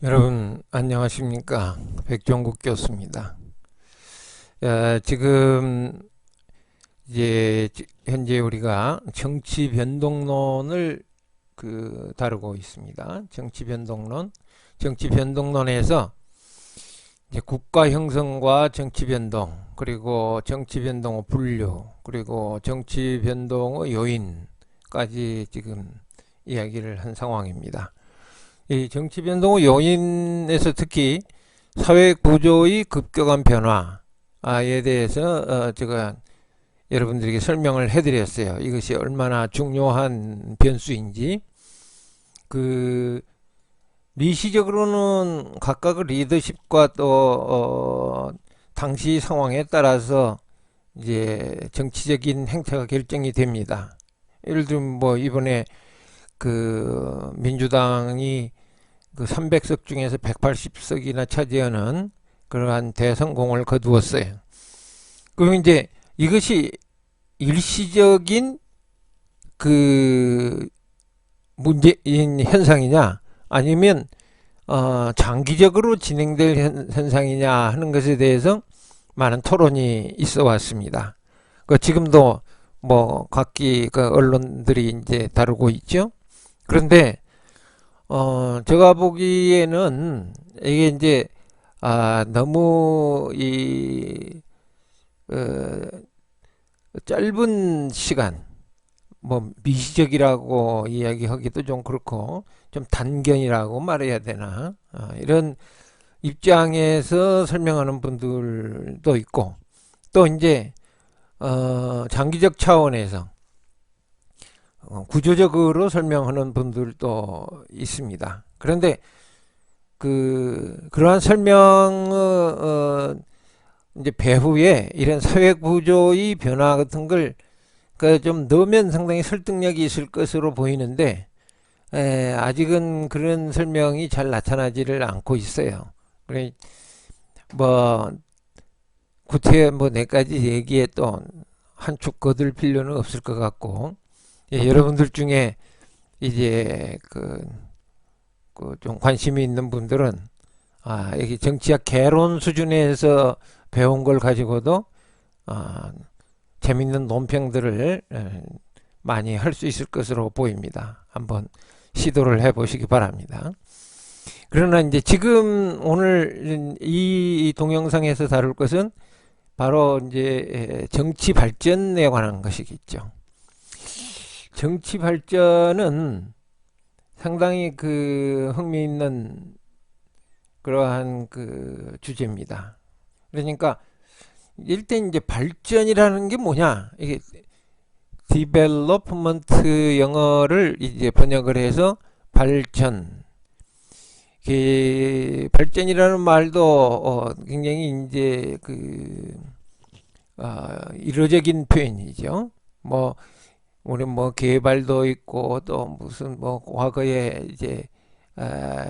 여러분 안녕하십니까? 백종국 교수입니다. 지금 이제 현재 우리가 정치 변동론을 다루고 있습니다. 정치 변동론에서 이제 국가 형성과 정치 변동, 그리고 정치 변동의 분류, 그리고 정치 변동의 요인까지 지금 이야기를 한 상황입니다. 이 정치 변동의 요인에서 특히 사회 구조의 급격한 변화에 대해서 제가 여러분들에게 설명을 해드렸어요. 이것이 얼마나 중요한 변수인지. 그 미시적으로는 각각의 리더십과 또 당시 상황에 따라서 이제 정치적인 행태가 결정이 됩니다. 예를 들면 뭐 이번에 민주당이 300석 중에서 180석이나 차지하는 그러한 대성공을 거두었어요. 그럼 이제 이것이 일시적인 그 문제인 현상이냐, 아니면 장기적으로 진행될 현상이냐 하는 것에 대해서 많은 토론이 있어 왔습니다. 지금도 뭐 각기 언론들이 이제 다루고 있죠. 그런데 제가 보기에는 이게 이제 너무 어, 짧은 시간, 뭐 미시적이라고 이야기하기도 좀 그렇고 좀 단견이라고 말해야 되나, 이런 입장에서 설명하는 분들도 있고, 또 이제 장기적 차원에서 구조적으로 설명하는 분들도 있습니다. 그런데 그러한 설명의 이제 배후에 이런 사회 구조의 변화 같은 걸 좀 넣으면 상당히 설득력이 있을 것으로 보이는데, 아직은 그런 설명이 잘 나타나지를 않고 있어요. 그래 뭐 구태 뭐 내까지 얘기에 또 한 축 거들 필요는 없을 것 같고, 여러분들 중에 이제 좀 관심이 있는 분들은 여기 정치학 개론 수준에서 배운 걸 가지고도 재밌는 논평들을 많이 할 수 있을 것으로 보입니다. 한번 시도를 해보시기 바랍니다. 그러나 이제 지금 오늘 이 동영상에서 다룰 것은 바로 이제 정치 발전에 관한 것이겠죠. 정치 발전은 상당히 흥미있는 그러한 주제입니다. 그러니까 일단 이제 발전이라는 게 뭐냐? 이게 development 영어를 이제 번역을 해서 발전. 발전이라는 말도 굉장히 이제 일어적인 표현이죠. 뭐 우리 뭐 개발도 있고 또 무슨 뭐 과거에 이제 아,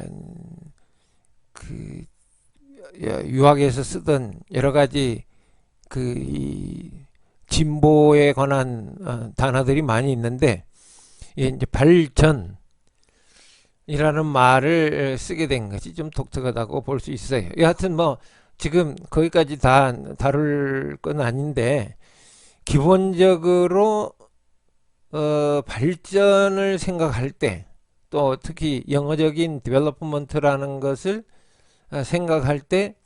그 유학에서 쓰던 여러 가지 이 진보에 관한 단어들이 많이 있는데, 이제 발전이라는 말을 쓰게 된 것이 좀 독특하다고 볼 수 있어요. 여하튼 뭐 지금 거기까지 다 다룰 건 아닌데, 기본적으로 발전을 생각할 때, 또 특히 영어적인 development라는 것을 생각할 때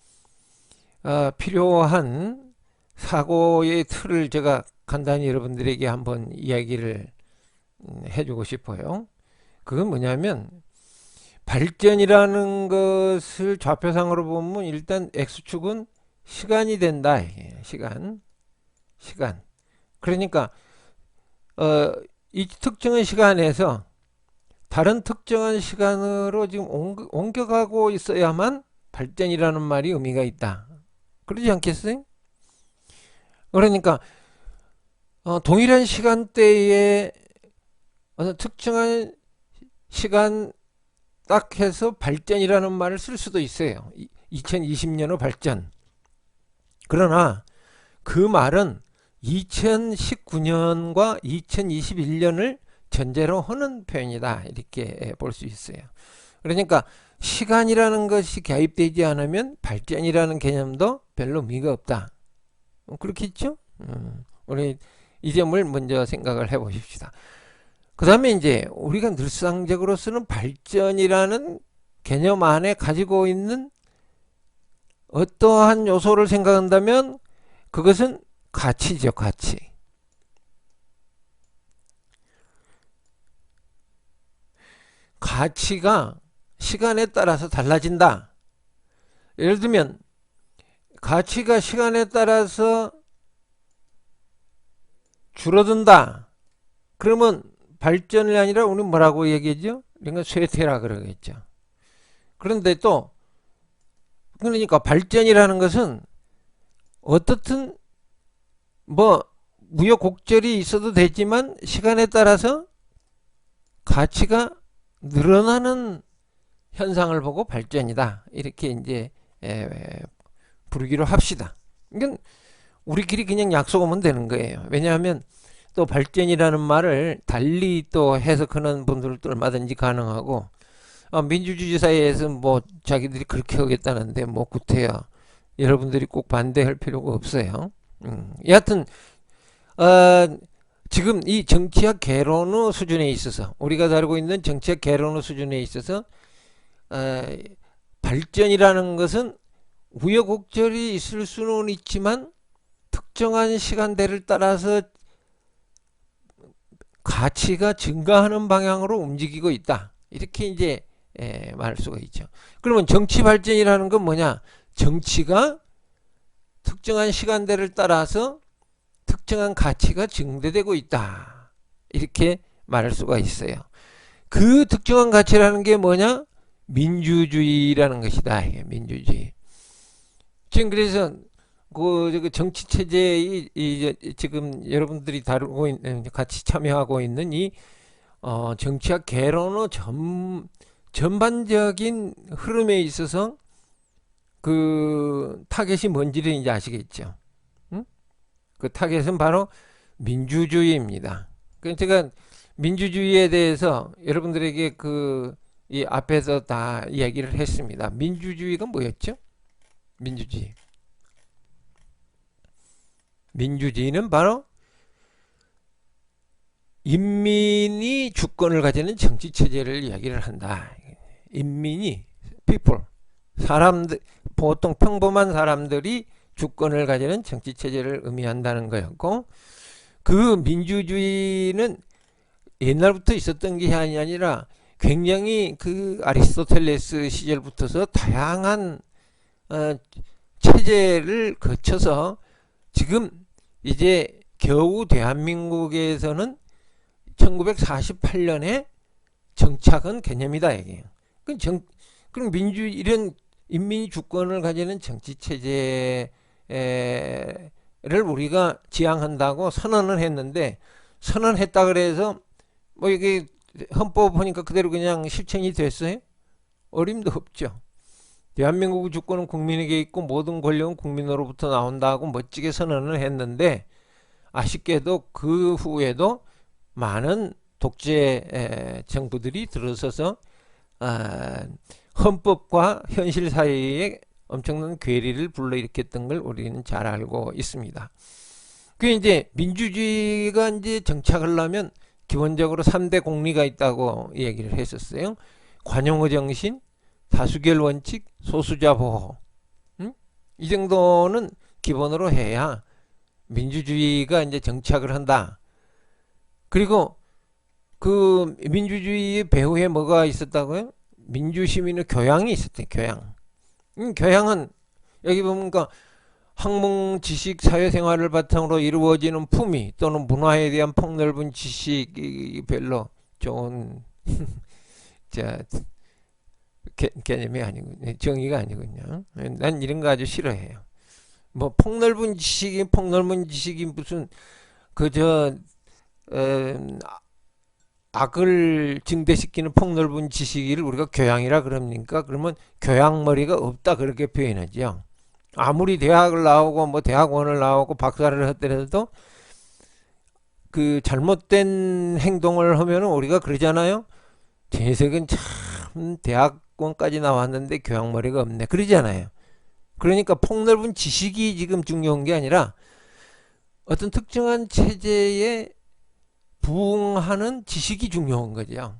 필요한 사고의 틀을 제가 간단히 여러분들에게 한번 이야기를 해주고 싶어요. 그건 뭐냐면, 발전이라는 것을 좌표상으로 보면 일단 X축은 시간이 된다. 시간. 그러니까 이 특정한 시간에서 다른 특정한 시간으로 지금 옮겨가고 있어야만 발전이라는 말이 의미가 있다. 그러지 않겠어요? 그러니까 동일한 시간대에 어느 특정한 시간 딱 해서 발전이라는 말을 쓸 수도 있어요. 2020년의 발전. 그러나 그 말은 2019년과 2021년을 전제로 하는 표현이다. 이렇게 볼 수 있어요. 그러니까 시간이라는 것이 개입되지 않으면 발전이라는 개념도 별로 의미가 없다. 그렇겠죠? 우리 이 점을 먼저 생각을 해 보십시다. 그 다음에 이제 우리가 늘상적으로 쓰는 발전이라는 개념 안에 가지고 있는 어떠한 요소를 생각한다면 그것은 가치죠, 가치. 가치가 시간에 따라서 달라진다. 예를 들면 가치가 시간에 따라서 줄어든다. 그러면 발전이 아니라 우리 뭐라고 얘기하죠? 그러니까 쇠퇴라 그러겠죠. 그런데 또 그러니까 발전이라는 것은 어떻든 뭐 우여곡절이 있어도 되지만 시간에 따라서 가치가 늘어나는 현상을 보고 발전이다. 이렇게 이제 부르기로 합시다. 이건 우리끼리 그냥 약속하면 되는 거예요. 왜냐하면 또 발전이라는 말을 달리 또 해석하는 분들도 얼마든지 가능하고 민주주의 사회에서 뭐 자기들이 그렇게 하겠다는데 뭐 구태여 여러분들이 꼭 반대할 필요가 없어요. 여하튼 지금 이 정치학 개론의 수준에 있어서 우리가 다루고 있는 정치학 개론의 수준에 있어서 발전이라는 것은 우여곡절이 있을 수는 있지만 특정한 시간대를 따라서 가치가 증가하는 방향으로 움직이고 있다. 이렇게 이제 말할 수가 있죠. 그러면 정치 발전이라는 건 뭐냐? 정치가 특정한 시간대를 따라서 특정한 가치가 증대되고 있다. 이렇게 말할 수가 있어요. 그 특정한 가치라는 게 뭐냐? 민주주의라는 것이다. 민주주의. 지금 그래서 그 정치 체제의 지금 여러분들이 다루고 있는 같이 참여하고 있는 이 정치학 개론의 전반적인 흐름에 있어서 그 타겟이 뭔지를 이제 아시겠죠. 응? 그 타겟은 바로 민주주의입니다. 그러니까 제가 민주주의에 대해서 여러분들에게 이 앞에서 다 이야기를 했습니다. 민주주의가 뭐였죠? 민주주의. 민주주의는 바로 인민이 주권을 가지는 정치 체제를 이야기를 한다. 인민이 people 사람들 보통 평범한 사람들이 주권을 가지는 정치 체제를 의미한다는 거였고 그 민주주의는 옛날부터 있었던 게 아니라 굉장히 그 아리스토텔레스 시절부터서 다양한 체제를 거쳐서 지금 이제 겨우 대한민국에서는 1948년에 정착한 개념이다 이게. 그럼 이런 인민이 주권을 가지는 정치 체제를 우리가 지향한다고 선언을 했는데 선언했다 그래서 뭐 이게 헌법 보니까 그대로 그냥 실천이 됐어요? 어림도 없죠. 대한민국 주권은 국민에게 있고 모든 권력은 국민으로부터 나온다고 멋지게 선언을 했는데 아쉽게도 그 후에도 많은 독재 정부들이 들어서서 헌법과 현실 사이에 엄청난 괴리를 불러일으켰던 걸 우리는 잘 알고 있습니다. 그 이제 민주주의가 이제 정착하려면 기본적으로 3대 공리가 있다고 얘기를 했었어요. 관용의 정신, 다수결 원칙, 소수자 보호. 이 정도는 기본으로 해야 민주주의가 이제 정착을 한다. 그리고 그 민주주의의 배후에 뭐가 있었다고요? 민주시민의 교양이 있었대. 교양. 교양은 여기 보면 학문, 지식, 사회생활을 바탕으로 이루어지는 품위 또는 문화에 대한 폭넓은 지식이 별로 좋은 개념이 아니군요. 정의가 아니군요. 난 이런 거 아주 싫어해요. 뭐 폭넓은 지식이 무슨 악을 증대시키는 폭넓은 지식을 우리가 교양이라 그럽니까? 그러면 교양머리가 없다 그렇게 표현하죠. 아무리 대학을 나오고 뭐 대학원을 나오고 박사를 했더라도 그 잘못된 행동을 하면은 우리가 그러잖아요. 재석은 참 대학 정치권까지 나왔는데 교양머리가 없네. 그러잖아요. 그러니까 폭넓은 지식이 지금 중요한 게 아니라 어떤 특정한 체제에 부응하는 지식이 중요한 거죠.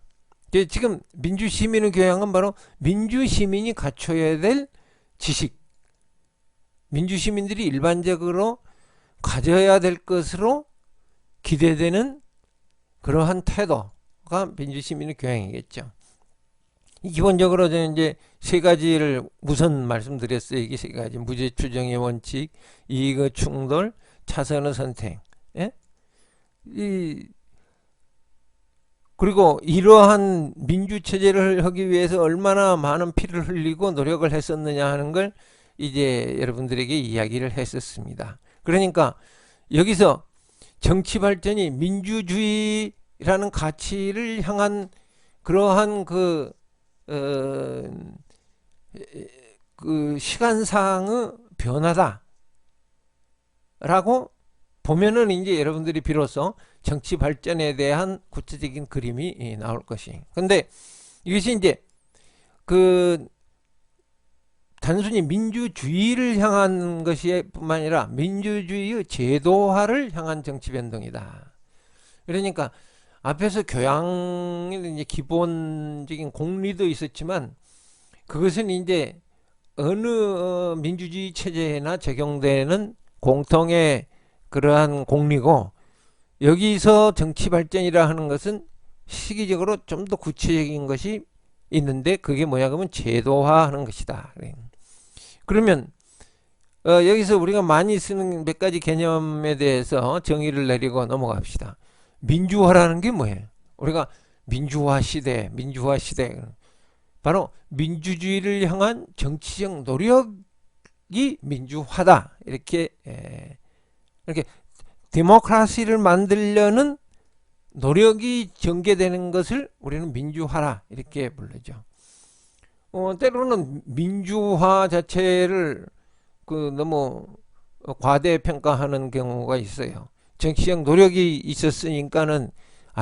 지금 민주시민의 교양은 바로 민주시민이 갖춰야 될 지식, 민주시민들이 일반적으로 가져야 될 것으로 기대되는 그러한 태도가 민주시민의 교양이겠죠. 기본적으로 저는 이제 세 가지를 우선 말씀드렸어요. 이게 세 가지: 무죄 추정의 원칙, 이익의 충돌, 차선의 선택. 예? 그리고 이러한 민주체제를 하기 위해서 얼마나 많은 피를 흘리고 노력을 했었느냐 하는 걸 이제 여러분들에게 이야기를 했었습니다. 그러니까 여기서 정치 발전이 민주주의라는 가치를 향한 그러한 그 시간상의 변화다라고 보면은 이제 여러분들이 비로소 정치 발전에 대한 구체적인 그림이 나올 것이. 근데 이것이 이제 그 단순히 민주주의를 향한 것이 뿐만 아니라 민주주의의 제도화를 향한 정치 변동이다. 그러니까 앞에서 교양의 이제 기본적인 공리도 있었지만 그것은 이제 어느 민주주의 체제나 적용되는 공통의 그러한 공리고, 여기서 정치 발전이라 하는 것은 시기적으로 좀 더 구체적인 것이 있는데 그게 뭐냐 그러면 제도화하는 것이다. 그러면 여기서 우리가 많이 쓰는 몇 가지 개념에 대해서 정의를 내리고 넘어갑시다. 민주화라는 게 뭐예요? 우리가 민주화 시대 바로 민주주의를 향한 정치적 노력이 민주화다. 이렇게 데모크라시를 만들려는 노력이 전개되는 것을 우리는 민주화라 이렇게 부르죠. 때로는 민주화 자체를 너무 과대평가하는 경우가 있어요. 정치적 노력이 있었으니까는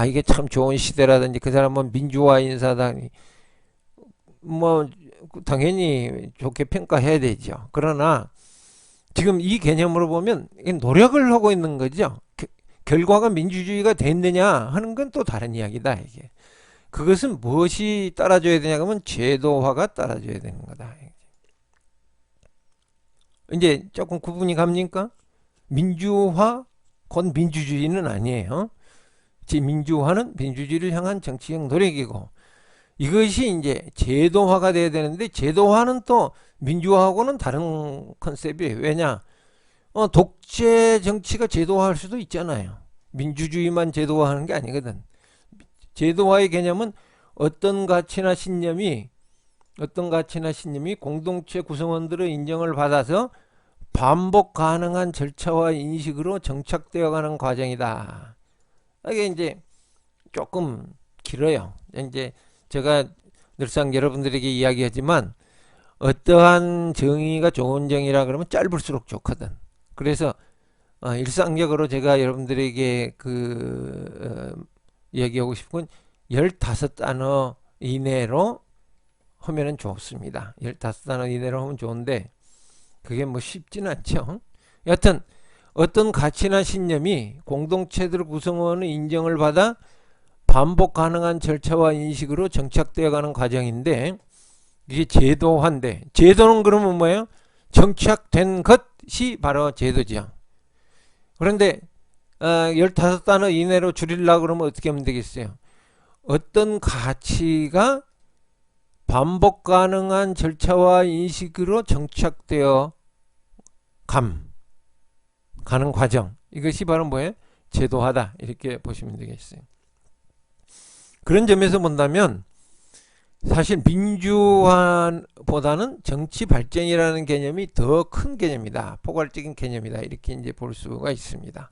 이게 참 좋은 시대라든지 그 사람은 민주화 인사다, 뭐 당연히 좋게 평가해야 되죠. 그러나 지금 이 개념으로 보면 노력을 하고 있는 거죠. 결과가 민주주의가 됐느냐 하는 건 또 다른 이야기다. 이게 그것은 무엇이 따라줘야 되냐 그러면 제도화가 따라줘야 되는 거다. 이제 조금 구분이 갑니까? 민주화 곧 민주주의는 아니에요. 민주화는 민주주의를 향한 정치적 노력이고, 이것이 이제 제도화가 돼야 되는데 제도화는 또 민주화하고는 다른 컨셉이에요. 왜냐? 독재 정치가 제도화할 수도 있잖아요. 민주주의만 제도화하는 게 아니거든. 제도화의 개념은 어떤 가치나 신념이 공동체 구성원들의 인정을 받아서 반복 가능한 절차와 인식으로 정착되어가는 과정이다. 이게 이제 조금 길어요. 이제 제가 늘상 여러분들에게 이야기하지만 어떠한 정의가 좋은 정의라 그러면 짧을수록 좋거든. 그래서 일상적으로 제가 여러분들에게 얘기하고 싶은 15단어 이내로 하면은 좋습니다. 15단어 이내로 하면 좋은데 그게 뭐 쉽지는 않죠. 여하튼 어떤 가치나 신념이 공동체들 구성원의 인정을 받아 반복 가능한 절차와 인식으로 정착되어 가는 과정인데, 이게 제도화인데, 제도는 그러면 뭐예요? 정착된 것이 바로 제도죠. 그런데 15단어 이내로 줄이려고 그러면 어떻게 하면 되겠어요? 어떤 가치가 반복 가능한 절차와 인식으로 정착되어 가는 과정, 이것이 바로 뭐예요? 제도화다. 이렇게 보시면 되겠어요. 그런 점에서 본다면 사실 민주화보다는 정치 발전이라는 개념이 더 큰 개념이다. 포괄적인 개념이다. 이렇게 이제 볼 수가 있습니다.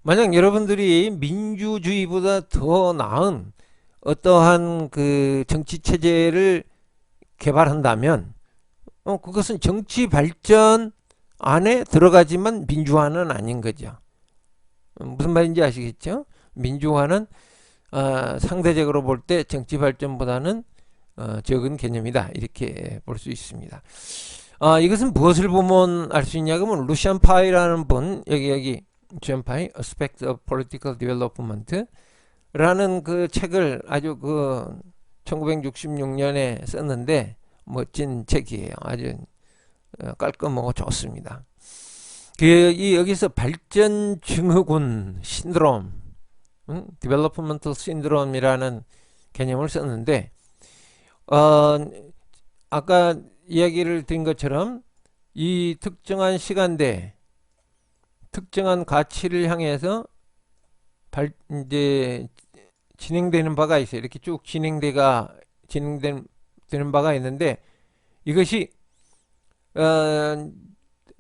만약 여러분들이 민주주의보다 더 나은 어떠한 그 정치 체제를 개발한다면 그것은 정치 발전 안에 들어가지만 민주화는 아닌 거죠. 무슨 말인지 아시겠죠? 민주화는 상대적으로 볼 때 정치 발전보다는 적은 개념이다 이렇게 볼 수 있습니다. 이것은 무엇을 보면 알 수 있냐 그러면 루시안 파이라는 분 여기 루시안 파이 Aspects of Political Development 라는 그 책을 아주 1966년에 썼는데 멋진 책이에요. 아주 깔끔하고 좋습니다. 여기서 발전 증후군 신드롬, Developmental Syndrome이라는 개념을 썼는데 아까 이야기를 드린 것처럼 이 특정한 시간대, 특정한 가치를 향해서 이제 진행되는 바가 있어요. 이렇게 쭉 진행되는 바가 있는데 이것이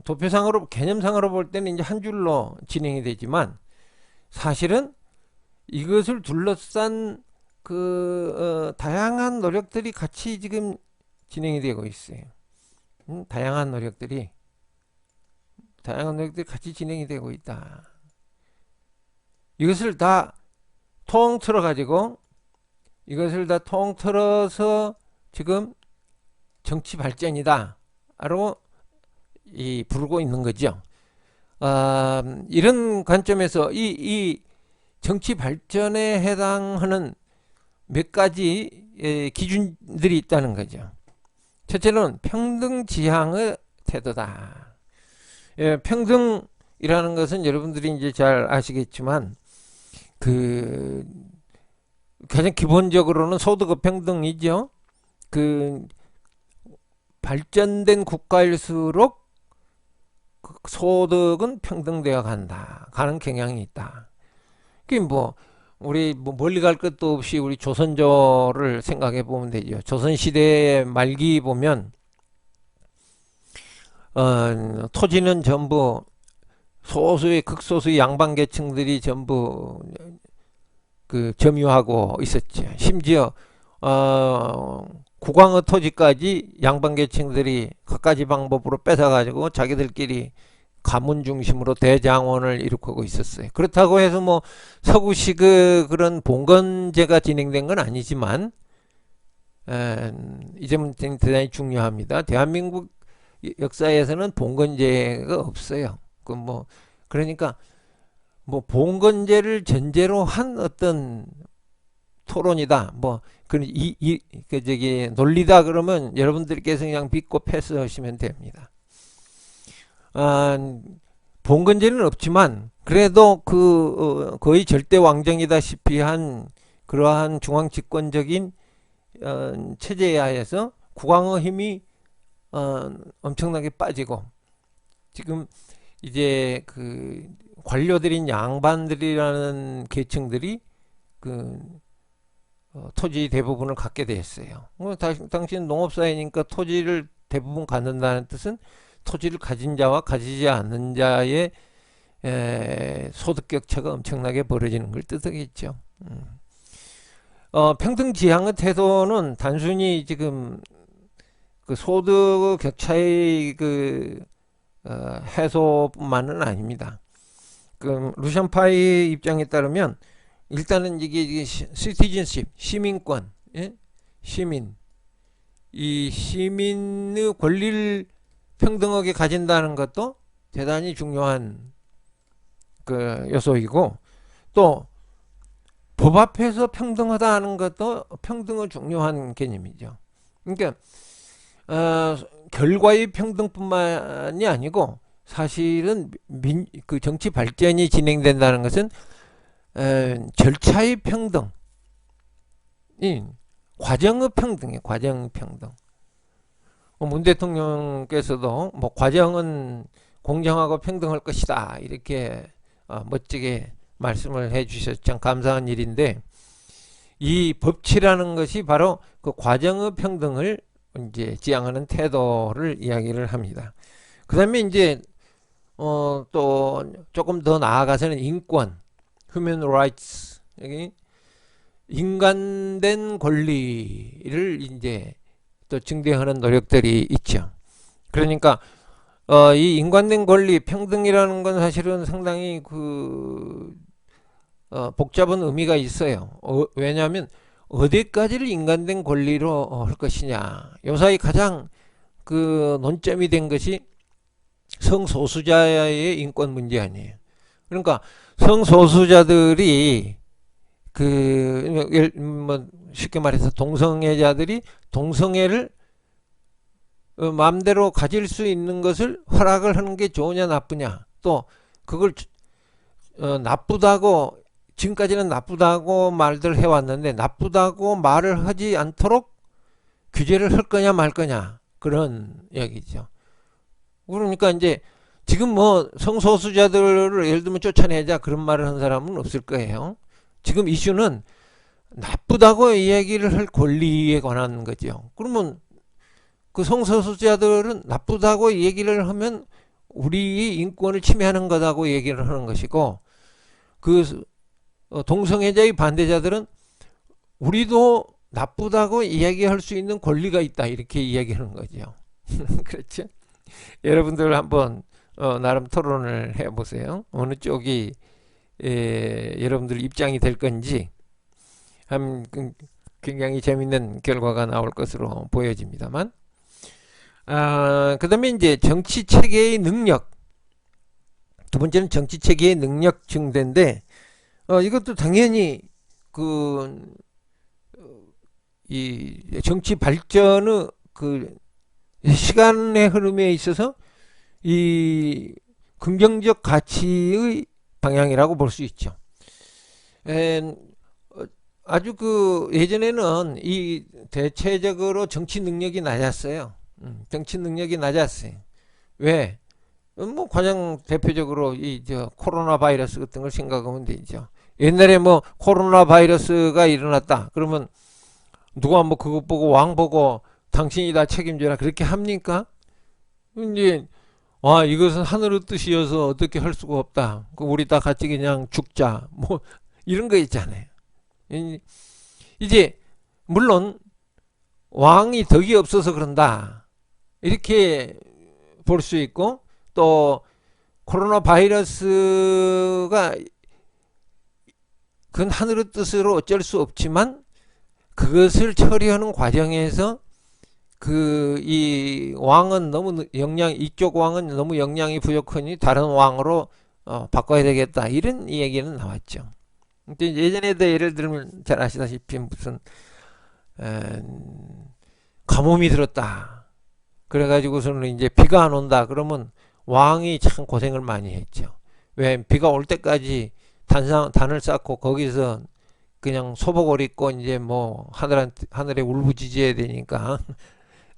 도표상으로 개념상으로 볼 때는 이제 한 줄로 진행이 되지만 사실은 이것을 둘러싼 다양한 노력들이 같이 지금 진행이 되고 있어요. 다양한 노력들이 같이 진행이 되고 있다. 이것을 다 통틀어서 지금 정치 발전이다 라고 부르고 있는 거죠. 이런 관점에서 이 정치 발전에 해당하는 몇 가지 기준들이 있다는 거죠. 첫째는 평등 지향의 태도다. 평등이라는 것은 여러분들이 이제 잘 아시겠지만 가장 기본적으로는 소득의 평등이죠. 발전된 국가일수록 소득은 평등되어 가는 경향이 있다. 그게 우리 멀리 갈 것도 없이 우리 조선조를 생각해 보면 되죠. 조선시대 말기 보면 토지는 전부 극소수의 양반계층들이 전부 점유하고 있었죠. 심지어 국왕의 토지까지 양반계층들이 갖가지 방법으로 뺏어가지고 자기들끼리 가문 중심으로 대장원을 일으키고 있었어요. 그렇다고 해서 서구식 그런 봉건제가 진행된 건 아니지만 이 점은 대단히 중요합니다. 대한민국 역사에서는 봉건제가 없어요. 그러니까 봉건제를 전제로 한 어떤 토론이다. 논리다 그러면 여러분들께서 그냥 믿고 패스하시면 됩니다. 봉건제는 없지만 그래도 거의 절대 왕정이다시피 한 그러한 중앙 집권적인 체제에 하에서 국왕의 힘이 엄청나게 빠지고 지금 이제 관료들인 양반들이라는 계층들이 토지 대부분을 갖게 됐어요. 당신 농업사회니까 토지를 대부분 갖는다는 뜻은 토지를 가진 자와 가지지 않는 자의 소득 격차가 엄청나게 벌어지는 걸 뜻하겠죠. 평등 지향의 태도는 단순히 지금 소득 격차의 해소뿐만은 아닙니다. 루시안 파이 입장에 따르면 일단은 이게 시티즌십, 시민권, 이 시민의 권리를 평등하게 가진다는 것도 대단히 중요한 요소이고 또 법 앞에서 평등하다는 것도 평등의 중요한 개념이죠. 그러니까 결과의 평등뿐만이 아니고 사실은 정치 발전이 진행된다는 것은 절차의 평등, 과정의 평등이에요. 과정 평등. 문 대통령께서도 과정은 공정하고 평등할 것이다 이렇게 멋지게 말씀을 해주셔서 참 감사한 일인데 이 법치라는 것이 바로 그 과정의 평등을 이제 지향하는 태도를 이야기를 합니다. 그 다음에 이제 또 조금 더 나아가서는 인권, human rights, 여기 인간된 권리를 이제 또 증대하는 노력들이 있죠. 그러니까 이 인간된 권리, 평등이라는 건 사실은 상당히 복잡한 의미가 있어요. 왜냐하면 어디까지를 인간된 권리로 할 것이냐. 요사이 가장 그 논점이 된 것이 성소수자의 인권 문제 아니에요. 그러니까 성소수자들이 뭐 쉽게 말해서 동성애자들이 동성애를 마음대로 가질 수 있는 것을 허락을 하는 게 좋으냐 나쁘냐, 또 그걸 나쁘다고, 지금까지는 나쁘다고 말들 해왔는데 나쁘다고 말을 하지 않도록 규제를 할 거냐 말 거냐, 그런 이야기죠. 그러니까 이제 지금 뭐 성소수자들을 예를 들면 쫓아내자 그런 말을 한 사람은 없을 거예요. 지금 이슈는 나쁘다고 이야기를 할 권리에 관한 거죠. 그러면 그 성소수자들은 나쁘다고 얘기를 하면 우리 인권을 침해하는 거다고 얘기를 하는 것이고, 그 동성애자의 반대자들은 우리도 나쁘다고 이야기할 수 있는 권리가 있다, 이렇게 이야기하는 거죠. 그렇죠? 여러분들 한번 나름 토론을 해보세요. 어느 쪽이 여러분들 입장이 될 건지 굉장히 재밌는 결과가 나올 것으로 보여집니다만, 그 다음에 이제 정치 체계의 능력, 두 번째는 정치 체계의 능력 증대인데, 이것도 당연히 이 정치 발전의 그 시간의 흐름에 있어서 이 긍정적 가치의 방향이라고 볼 수 있죠. 아주 예전에는 이 대체적으로 정치 능력이 낮았어요. 정치 능력이 낮았어요. 왜? 뭐 가장 대표적으로 코로나 바이러스 같은 걸 생각하면 되죠. 옛날에 뭐 코로나 바이러스가 일어났다 그러면 누가 뭐 그것 보고 왕 보고 당신이 다 책임져라 그렇게 합니까? 이제 이것은 하늘의 뜻이어서 어떻게 할 수가 없다. 우리 다 같이 그냥 죽자. 뭐 이런 거 있잖아요. 이제 물론 왕이 덕이 없어서 그런다, 이렇게 볼 수 있고, 또 코로나 바이러스가 그건 하늘의 뜻으로 어쩔 수 없지만 그것을 처리하는 과정에서 이 왕은 너무 이쪽 왕은 너무 역량이 부족하니 다른 왕으로 바꿔야 되겠다, 이런 얘기는 나왔죠. 근데 예전에도 예를 들면 잘 아시다시피 무슨 가뭄이 들었다 그래가지고서는 이제 비가 안 온다 그러면 왕이 참 고생을 많이 했죠. 왜? 비가 올 때까지 단을 쌓고 거기서 그냥 소복을 입고 이제 뭐 하늘에 울부짖어야 되니까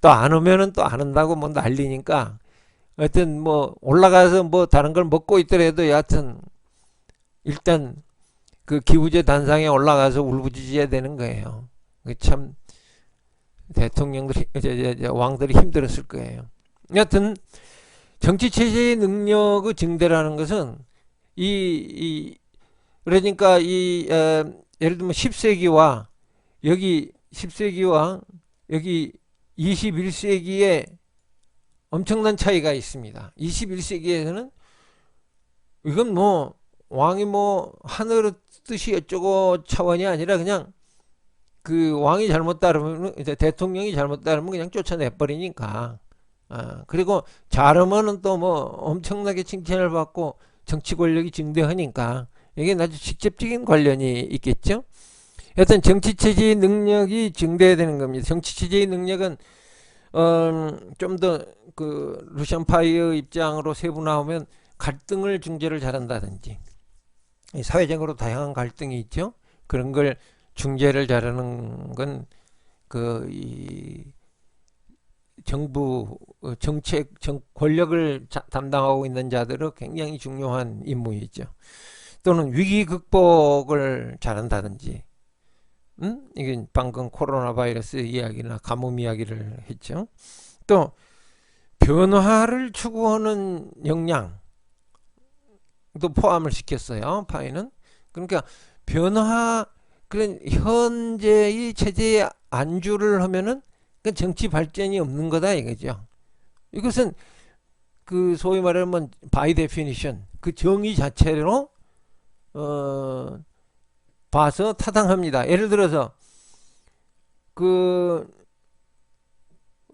또 안 오면은 또 안 온다고 뭐 난리니까, 하여튼 뭐 올라가서 뭐 다른 걸 먹고 있더라도 여하튼 일단 그 기우제 단상에 올라가서 울부짖어야 되는 거예요. 참 대통령들이 왕들이 힘들었을 거예요. 여하튼 정치 체제의 능력의 증대라는 것은 그러니까 예를 들면 10세기와 여기 21세기에 엄청난 차이가 있습니다. 21세기에서는 이건 뭐 왕이 뭐 하늘의 뜻이 어쩌고 차원이 아니라 그냥 그 왕이 잘못 따르면, 이제 대통령이 잘못 따르면 그냥 쫓아내 버리니까. 그리고 잘하면은 또 뭐 엄청나게 칭찬을 받고 정치 권력이 증대하니까 이게 아주 직접적인 관련이 있겠죠. 여튼 정치 체제의 능력이 증대해야 되는 겁니다. 정치 체제의 능력은 좀 더 루시안 파이의 입장으로 세분화하면 갈등을 중재를 잘한다든지, 사회적으로 다양한 갈등이 있죠. 그런 걸 중재를 잘하는 건 이 정부 권력을 담당하고 있는 자들은 굉장히 중요한 임무이죠. 또는 위기 극복을 잘한다든지, 이게 방금 코로나 바이러스 이야기나 가뭄 이야기를 했죠. 또 변화를 추구하는 역량도 포함을 시켰어요, 파이는. 그러니까 그런 현재의 체제에 안주를 하면은 정치 발전이 없는 거다 이거죠. 이것은 소위 말하면 by definition, 그 정의 자체로 봐서 타당합니다. 예를 들어서 그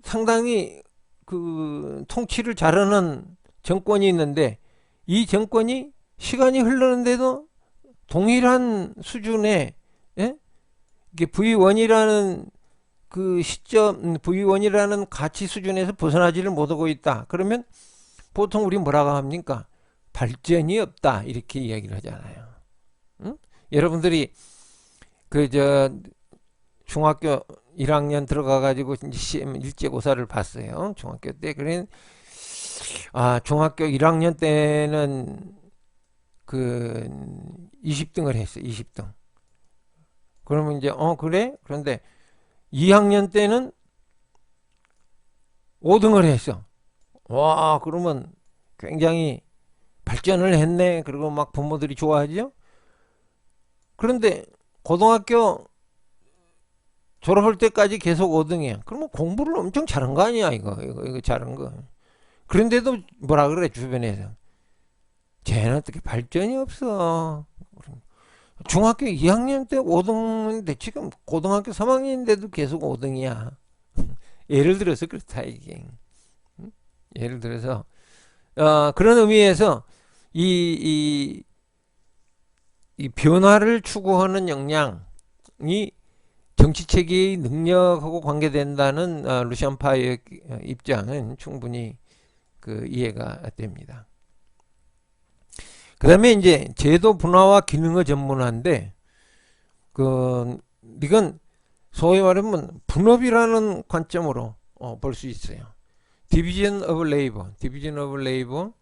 상당히 그 통치를 잘하는 정권이 있는데 이 정권이 시간이 흐르는데도 동일한 수준의, 예? 이게 V1이라는 그 시점, V1이라는 가치 수준에서 벗어나지를 못하고 있다. 그러면 보통 우리 뭐라고 합니까? 발전이 없다. 이렇게 이야기를 하잖아요. 응? 여러분들이 그 중학교 1학년 들어가 가지고 시험 일제고사를 봤어요. 중학교 때. 그래 중학교 1학년 때는 그 20등을 했어. 20등. 그러면 이제 그래? 그런데 2학년 때는 5등을 했어. 와, 그러면 굉장히 발전을 했네. 그리고 막 부모들이 좋아하죠. 그런데 고등학교 졸업할 때까지 계속 5등이야. 그러면 공부를 엄청 잘한 거 아니야, 이거 잘한 거. 그런데도 뭐라 그래, 주변에서. 쟤는 어떻게 발전이 없어. 중학교 2학년 때 5등인데 지금 고등학교 3학년인데도 계속 5등이야. 예를 들어서 그렇다, 이게. 예를 들어서, 그런 의미에서 이, 이 변화를 추구하는 역량이 정치 체계의 능력하고 관계된다는 루시안 파이의 입장은 충분히 그 이해가 됩니다. 그 다음에 이제 제도 분화와 기능의 전문화인데 이건 소위 말하면 분업이라는 관점으로 볼 수 있어요. 디비전 오브 레이버, 디비전 오브 레이버.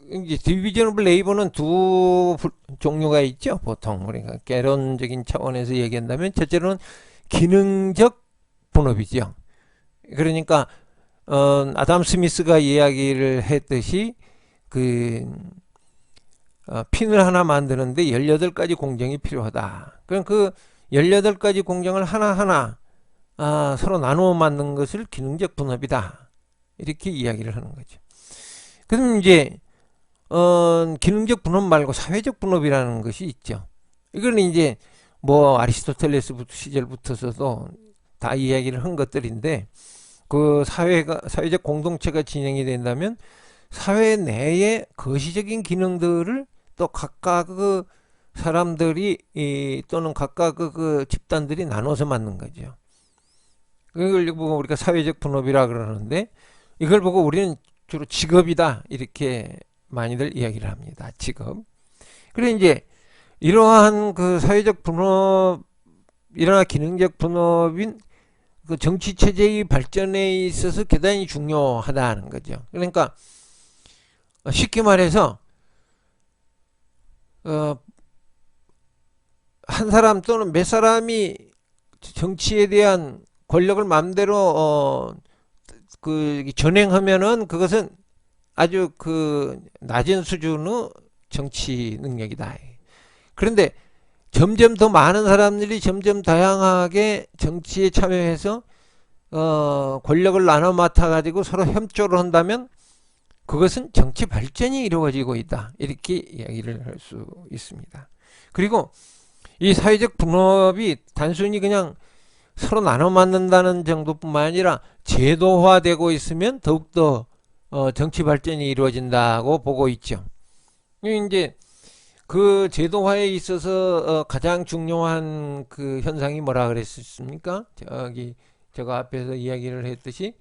이제 디비전 오브 레이버는 두 종류가 있죠. 보통 우리가 개론적인 차원에서 얘기한다면 첫째로는 기능적 분업이죠. 그러니까 아담 스미스가 이야기를 했듯이 핀을 하나 만드는데 18가지 공정이 필요하다. 그럼 그 18가지 공정을 하나하나 서로 나누어 만든 것을 기능적 분업이다. 이렇게 이야기를 하는 거죠. 그럼 이제 기능적 분업 말고 사회적 분업이라는 것이 있죠. 이거는 이제 뭐 아리스토텔레스 시절부터서도 다 이야기를 한 것들인데 그 사회적 공동체가 진행이 된다면 사회 내의 거시적인 기능들을 또 각각 그 사람들이 또는 각각 그 집단들이 나눠서 만든 거죠. 이걸 보고 우리가 사회적 분업이라 그러는데 이걸 보고 우리는 주로 직업이다 이렇게 많이들 이야기를 합니다. 직업. 그래 이제 이러한 그 사회적 분업이나 기능적 분업인 그 정치 체제의 발전에 있어서 대단히 중요하다는 거죠. 그러니까 쉽게 말해서 한 사람 또는 몇 사람이 정치에 대한 권력을 마음대로 전행하면은 그것은 아주 그 낮은 수준의 정치 능력이다. 그런데 점점 더 많은 사람들이 점점 다양하게 정치에 참여해서 권력을 나눠 맡아 가지고 서로 협조를 한다면 그것은 정치 발전이 이루어지고 있다. 이렇게 이야기를 할 수 있습니다. 그리고 이 사회적 분업이 단순히 그냥 서로 나눠 맡는다는 정도뿐만 아니라 제도화되고 있으면 더욱더 정치 발전이 이루어진다고 보고 있죠. 이제 그 제도화에 있어서 가장 중요한 그 현상이 뭐라 그랬습니까? 제가 앞에서 이야기를 했듯이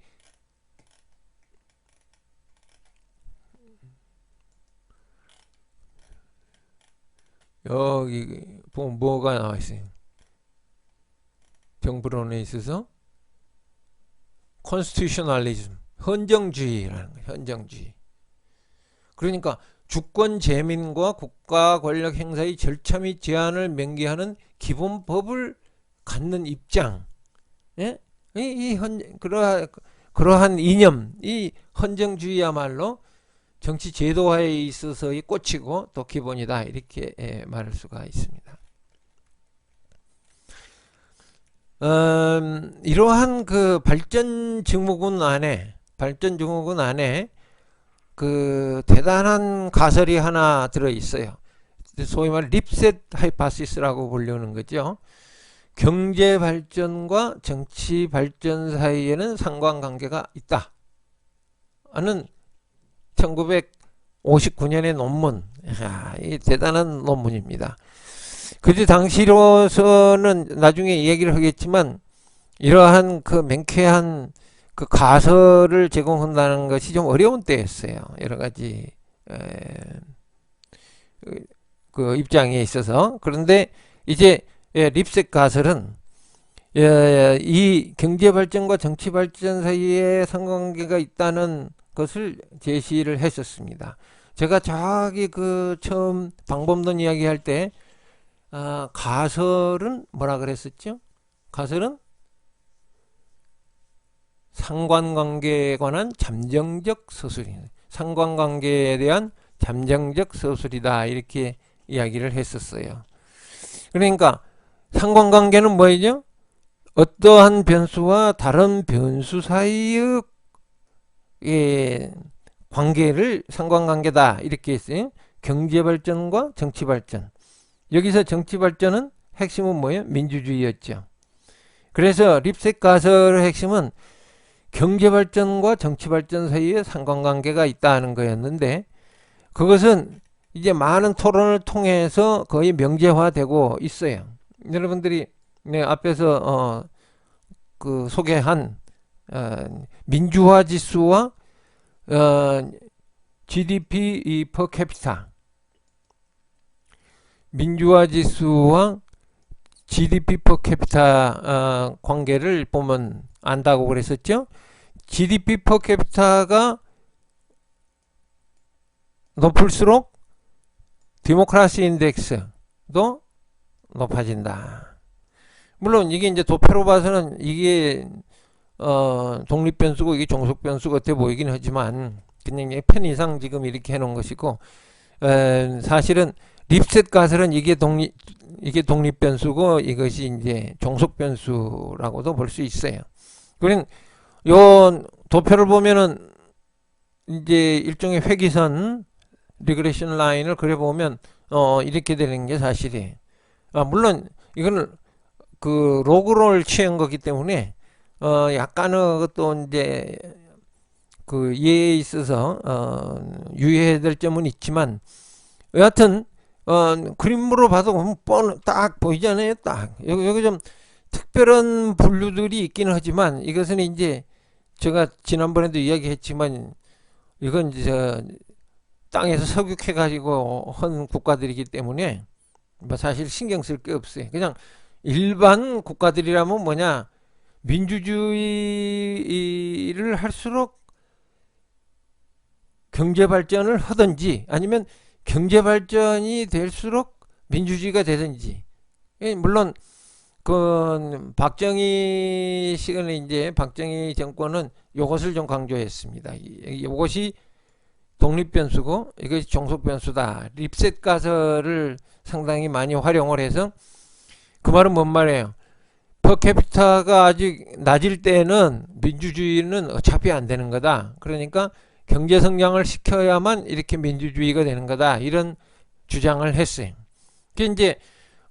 여기 보면 뭐가 나와 있어요? 정부론에 있어서 constitutionalism, 헌정주의라는 거예요. 헌정주의. 그러니까 주권 재민과 국가 권력 행사의 절차 및 제한을 명기하는 기본법을 갖는 입장. 예? 그러한 이념, 이 헌정주의야말로 정치 제도화에 있어서의 꽃이고 또 기본이다. 이렇게 말할 수가 있습니다. 이러한 그 발전 증후군 안에 그 대단한 가설이 하나 들어 있어요. 소위 말 립셋 하이파시스라고 불리는 거죠. 경제 발전과 정치 발전 사이에는 상관관계가 있다 하는 1959년의 논문. 이 대단한 논문입니다. 그때 당시로서는 나중에 얘기를 하겠지만 이러한 그 명쾌한 그 가설을 제공한다는 것이 좀 어려운 때였어요. 여러 가지 그 입장에 있어서. 그런데 이제 립셋 가설은 이 경제 발전과 정치 발전 사이에 상관관계가 있다는 것을 제시를 했었습니다. 제가 저기 그 처음 방법론 이야기할 때 가설은 뭐라 그랬었죠? 가설은 상관관계에 관한 잠정적 서술이다. 상관관계에 대한 잠정적 서술이다. 이렇게 이야기를 했었어요. 그러니까 상관관계는 뭐죠? 어떠한 변수와 다른 변수 사이의 관계를 상관관계다. 이렇게 했어요. 경제발전과 정치발전. 여기서 정치발전은 핵심은 뭐예요? 민주주의였죠. 그래서 립셋 가설의 핵심은 경제발전과 정치발전 사이에 상관관계가 있다는 거였는데 그것은 이제 많은 토론을 통해서 거의 명제화되고 있어요. 여러분들이 앞에서 그 소개한 민주화 지수와 GDP per capita, 민주화 지수와 GDP per capita 관계를 보면 안다고 그랬었죠. GDP per capita가 높을수록 디모크라시 인덱스도 높아진다. 물론 이게 이제 도표로 봐서는 이게 독립 변수고 이게 종속 변수 같아 보이긴 하지만 그냥 편 이상 지금 이렇게 해놓은 것이고 사실은 립셋 가설은 이게 독립 변수고 이것이 이제 종속 변수라고도 볼 수 있어요. 그러니까 요 도표를 보면은 이제 일종의 회귀선 리그레션 라인을 그려보면 이렇게 되는 게 사실이에요. 물론 이거는 그 로그를 취한 거기 때문에 약간의 것도 이제 그 이해에 있어서 유의해야 될 점은 있지만 여하튼 그림으로 봐도 딱 보이잖아요. 딱 여기 좀 특별한 분류들이 있기는 하지만 이것은 이제 제가 지난번에도 이야기했지만 이건 이제 땅에서 석육해 가지고 한 국가들이기 때문에 뭐 사실 신경 쓸 게 없어요. 그냥 일반 국가들이라면 뭐냐 민주주의를 할수록 경제 발전을 하든지 아니면 경제 발전이 될수록 민주주의가 되든지. 물론 그 박정희 시간에 이제 박정희 정권은 이것을 좀 강조했습니다. 이것이 독립 변수고 이것이 종속 변수다. 립셋 가설을 상당히 많이 활용을 해서 그 말은 뭔 말이에요? 퍼캐피타가 아직 낮을 때는 민주주의는 어차피 안 되는 거다. 그러니까 경제 성장을 시켜야만 이렇게 민주주의가 되는 거다. 이런 주장을 했어요. 그게 이제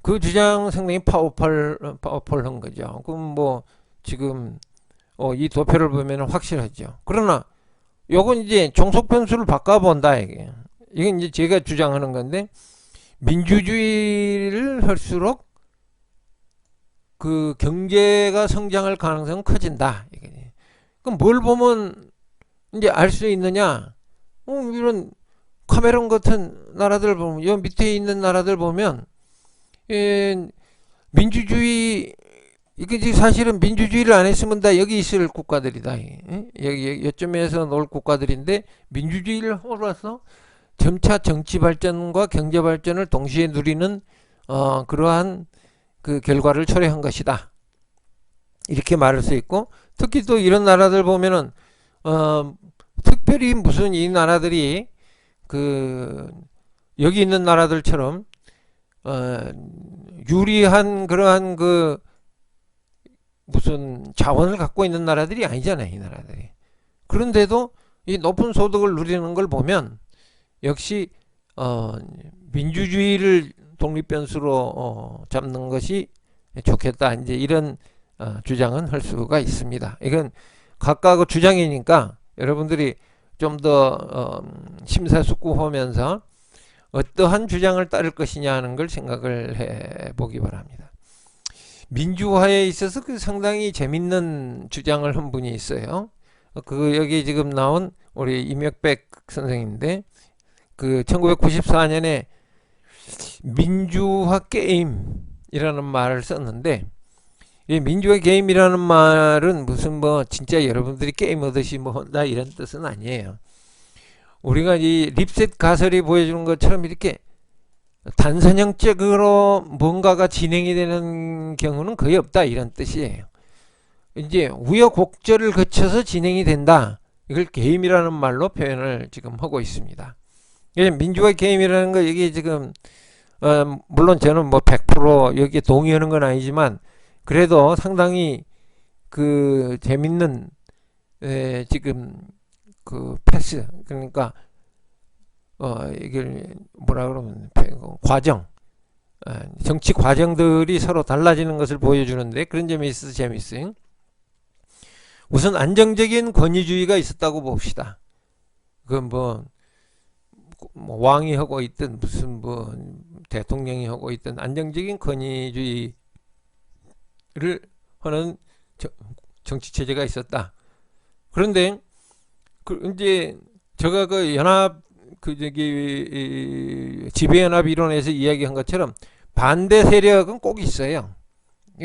그 주장 상당히 파워풀한 거죠. 그럼 뭐 지금 이 도표를 보면 확실하죠. 그러나 요건 이제 종속 변수를 바꿔본다 이게. 이건 이제 제가 주장하는 건데 민주주의를 할수록 그 경제가 성장할 가능성은 커진다. 이게. 그럼 뭘 보면 이제 알 수 있느냐? 이런 카메론 같은 나라들 보면, 요 밑에 있는 나라들 보면, 민주주의, 이게 사실은 민주주의를 안 했으면 다 여기 있을 국가들이다. 여기, 요점에서 놓을 국가들인데, 민주주의를 함으로써 점차 정치 발전과 경제 발전을 동시에 누리는, 그러한 그 결과를 초래한 것이다. 이렇게 말할 수 있고, 특히 또 이런 나라들 보면은, 특별히 무슨 이 나라들이 그 여기 있는 나라들처럼 유리한 그러한 그 무슨 자원을 갖고 있는 나라들이 아니잖아요, 이 나라들이. 그런데도 이 높은 소득을 누리는 걸 보면 역시 민주주의를 독립 변수로 잡는 것이 좋겠다. 이제 이런 주장은 할 수가 있습니다. 이건 각각의 주장이니까 여러분들이 좀 더 심사숙고하면서 어떠한 주장을 따를 것이냐 하는 걸 생각을 해 보기 바랍니다. 민주화에 있어서 그 상당히 재밌는 주장을 한 분이 있어요. 그 여기 지금 나온 우리 임혁백 선생인데 그 1994년에 민주화 게임이라는 말을 썼는데 이 민주화 게임이라는 말은 무슨 뭐 진짜 여러분들이 게임 하듯이 뭐 한다 이런 뜻은 아니에요. 우리가 이 립셋 가설이 보여주는 것처럼 이렇게 단선형적으로 뭔가가 진행이 되는 경우는 거의 없다 이런 뜻이에요. 이제 우여곡절을 거쳐서 진행이 된다. 이걸 게임이라는 말로 표현을 지금 하고 있습니다. 민주화 게임이라는 거 이게 지금 물론 저는 뭐 100% 여기에 동의하는 건 아니지만 그래도 상당히 그 재밌는 지금 그 패스 그러니까 이걸 뭐라 그러면 과정 정치 과정들이 서로 달라지는 것을 보여주는데 그런 점이 있어서 재밌어요. 우선 안정적인 권위주의가 있었다고 봅시다. 그건 뭐 왕이 하고 있든 무슨 뭐 대통령이 하고 있든 안정적인 권위주의를 하는 정치 체제가 있었다. 그런데 그 이제 제가 그 연합 그 저기 지배연합 이론에서 이야기한 것처럼 반대 세력은 꼭 있어요.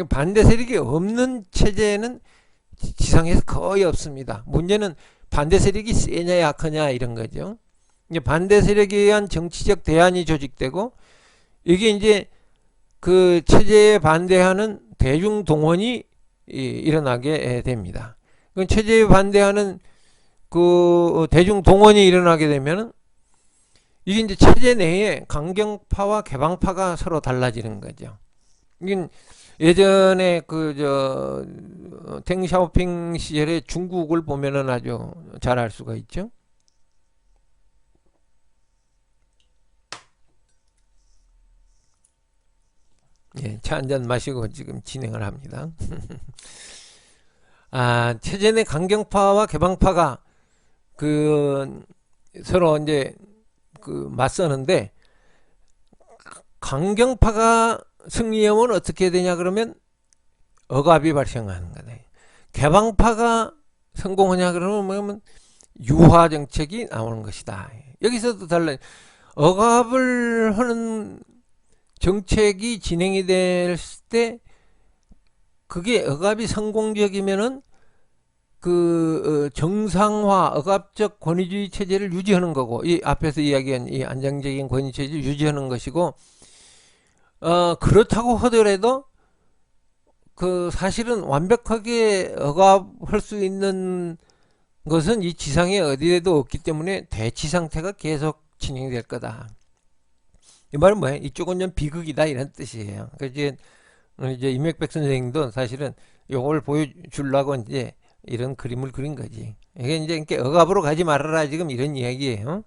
반대 세력이 없는 체제는 지상에서 거의 없습니다. 문제는 반대 세력이 세냐 약하냐 이런 거죠. 반대 세력에 의한 정치적 대안이 조직되고 이게 이제 그 체제에 반대하는 대중 동원이 일어나게 됩니다. 체제에 반대하는 그 대중 동원이 일어나게 되면은 이게 이제 체제 내에 강경파와 개방파가 서로 달라지는 거죠. 이게 예전에 그 저 탱샤오핑 시절에 중국을 보면은 아주 잘 알 수가 있죠. 예, 차 한 잔 마시고 지금 진행을 합니다. 체제 내 강경파와 개방파가 그 서로 이제 그 맞서는데 강경파가 승리하면 어떻게 되냐 그러면 억압이 발생하는 거네. 개방파가 성공하냐 그러면 유화 정책이 나오는 것이다. 여기서도 달라요. 억압을 하는 정책이 진행이 될 때 그게 억압이 성공적이면은 그 정상화 억압적 권위주의 체제를 유지하는 거고 이 앞에서 이야기한 이 안정적인 권위 체제를 유지하는 것이고 그렇다고 하더라도 그 사실은 완벽하게 억압할 수 있는 것은 이 지상에 어디에도 없기 때문에 대치 상태가 계속 진행될 거다. 이 말은 뭐예요? 이쪽은 좀 비극이다 이런 뜻이에요. 그러니까 이제 임혁백 선생님도 사실은 이걸 보여주려고 이제 이런 그림을 그린 거지. 이게 이제 억압으로 가지 말아라 지금 이런 이야기예요.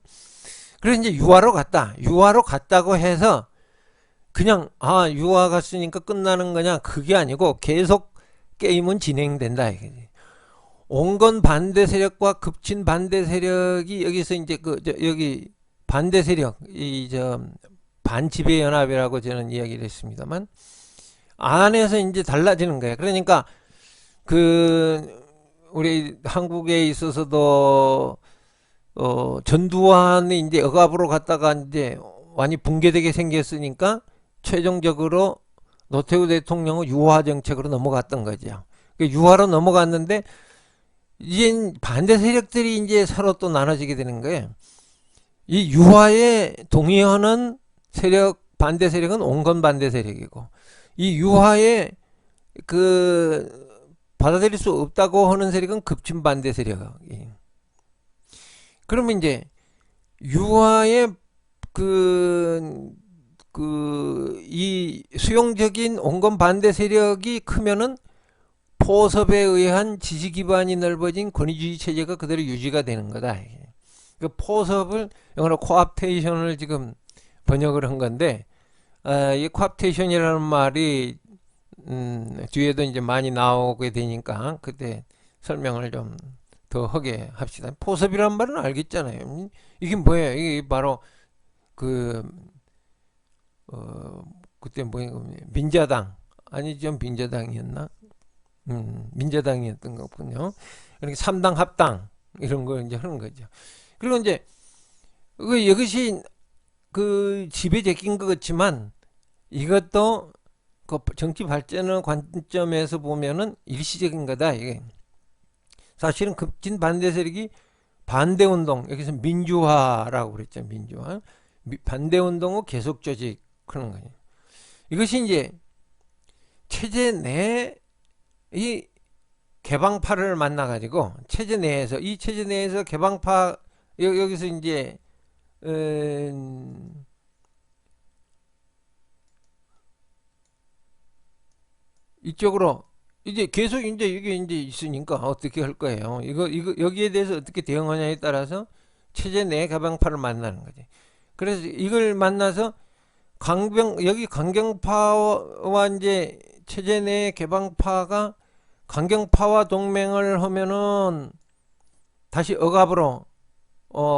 그래서 이제 유화로 갔다. 유화로 갔다고 해서 그냥 유화 갔으니까 끝나는 거냐 그게 아니고 계속 게임은 진행된다 이거지. 온건 반대 세력과 급진 반대 세력이 여기서 이제 여기 반대 세력 이 반지배 연합이라고 저는 이야기를 했습니다만 안에서 이제 달라지는 거예요. 그러니까 그 우리 한국에 있어서도 전두환이 이제 억압으로 갔다가 이제 많이 붕괴되게 생겼으니까 최종적으로 노태우 대통령은 유화 정책으로 넘어갔던 거죠. 유화로 넘어갔는데 이제 반대 세력들이 이제 서로 또 나눠지게 되는 거예요. 이 유화에 동의하는 세력 반대 세력은 온건 반대 세력이고 이 유화에 그 받아들일 수 없다고 하는 세력은 급진 반대 세력. 그러면 이제 유화의 이 수용적인 온건 반대 세력이 크면은 포섭에 의한 지지 기반이 넓어진 권위주의 체제가 그대로 유지가 되는 거다. 그 포섭을 영어로 코압테이션을 지금 번역을 한 건데 이 코압테이션이라는 말이 뒤에도 이제 많이 나오게 되니까 그때 설명을 좀 더 하게 합시다. 포섭이란 말은 알겠잖아요. 이게 뭐예요? 이게 바로 그 그때 뭐예요? 민자당 아니죠? 민자당이었나? 민자당이었던 거군요. 이렇게 3당 합당 이런 걸 이제 하는 거죠. 그리고 이제 이것이 그 지배 제낀 것 같지만 이것도 그 정치 발전의 관점에서 보면은 일시적인 거다. 이게 사실은 급진 반대 세력이 반대 운동 여기서 민주화라고 그랬죠. 민주화 반대 운동을 계속 조직하는 거예요. 이것이 이제 체제 내 이 개방파를 만나 가지고 체제 내에서 이 체제 내에서 개방파 여기서 이제 이쪽으로 이제 계속 이제 이게 이제 있으니까 어떻게 할 거예요? 이거 여기에 대해서 어떻게 대응하냐에 따라서 체제 내 개방파를 만나는 거지. 그래서 이걸 만나서 여기 강경파와 이제 체제 내 개방파가 강경파와 동맹을 하면은 다시 억압으로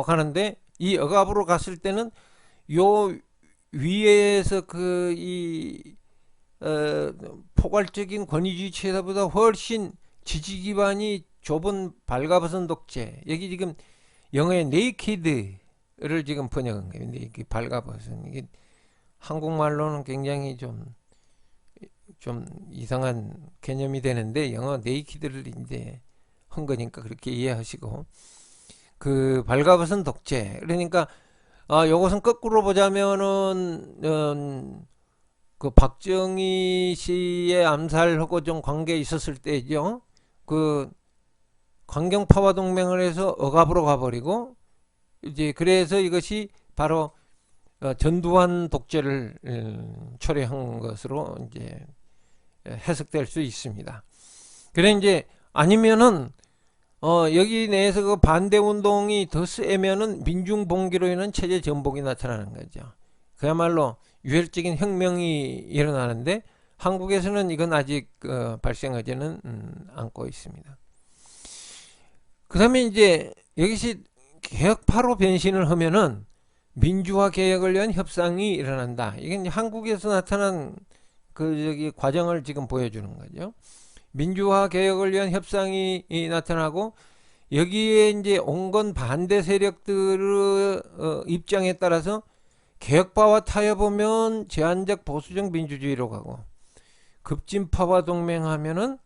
가는데 이 억압으로 갔을 때는 요 위에서 포괄적인 권위주의 체제보다 훨씬 지지 기반이 좁은 발가벗은 독재. 여기 지금 영어의 네이키드를 지금 번역한 거예요. 네이키드 발가벗은. 이게 한국말로는 굉장히 좀 이상한 개념이 되는데 영어 네이키드를 이제 한 거니까 그렇게 이해하시고 그 발가벗은 독재. 그러니까 요것은 거꾸로 보자면은 그 박정희 씨의 암살하고 좀 관계 있었을 때죠. 그 강경파와 동맹을 해서 억압으로 가버리고 이제 그래서 이것이 바로 전두환 독재를 초래한 것으로 이제 해석될 수 있습니다. 그래 이제 아니면은 여기 내에서 그 반대 운동이 더 세면은 민중 봉기로 인한 체제 전복이 나타나는 거죠. 그야말로 유혈적인 혁명이 일어나는데 한국에서는 이건 아직 발생하지는 않고 있습니다. 그 다음에 이제 여기서 개혁파로 변신을 하면은 민주화 개혁을 위한 협상이 일어난다. 이게 이제 한국에서 나타난 과정을 지금 보여주는 거죠. 민주화 개혁을 위한 협상이 나타나고 여기에 이제 온건 반대 세력들의 입장에 따라서 개혁파와 타협하면 제한적 보수적 민주주의로 가고 급진파와 동맹하면은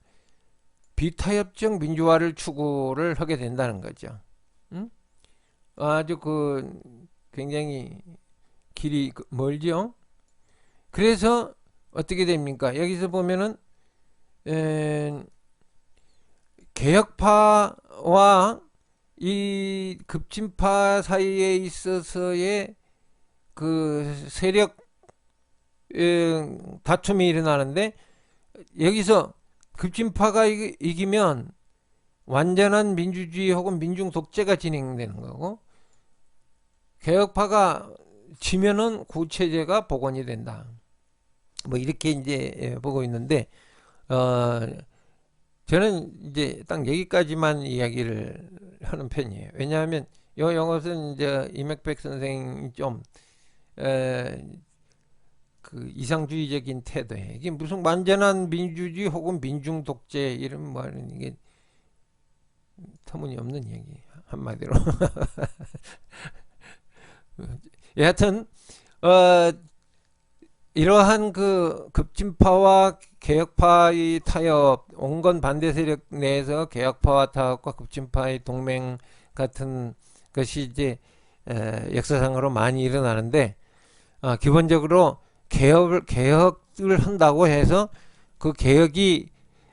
비타협적 민주화를 추구를 하게 된다는 거죠. 아주 굉장히 길이 멀죠. 그래서 어떻게 됩니까? 여기서 보면은 개혁파와 이 급진파 사이에 있어서의 그 세력 다툼이 일어나는데 여기서 급진파가 이기면 완전한 민주주의 혹은 민중 독재가 진행되는 거고 개혁파가 지면은 구체제가 복원이 된다. 뭐 이렇게 이제 보고 있는데 저는 이제 딱 여기까지만 이야기를 하는 편이에요. 왜냐하면 이것은 이제 이맥백 선생이 좀 그 이상주의적인 태도에 이게 무슨 완전한 민주주의 혹은 민중 독재 이런 말은 이게 터무니없는 얘기 한마디로. 여하튼 이러한 그 급진파와 개혁파의 타협, 온건 반대 세력 내에서 개혁파와 타협과 급진파의 동맹 같은 것이 이제 역사상으로 많이 일어나는데 기본적으로 개혁을 한다고 해서 그 개혁이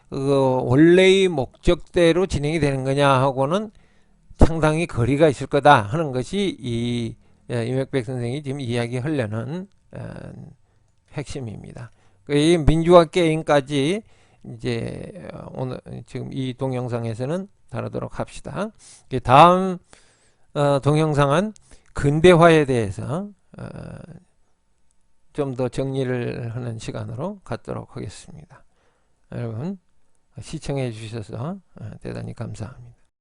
원래의 목적대로 진행이 되는 거냐 하고는 상당히 거리가 있을 거다 하는 것이 이맥백 선생이 지금 이야기하려는 핵심입니다. 이 민주화 게임까지 이제 오늘 지금 이 동영상에서는 다루도록 합시다. 다음 동영상은 근대화에 대해서 좀 더 정리를 하는 시간으로 갖도록 하겠습니다. 여러분 시청해 주셔서 대단히 감사합니다.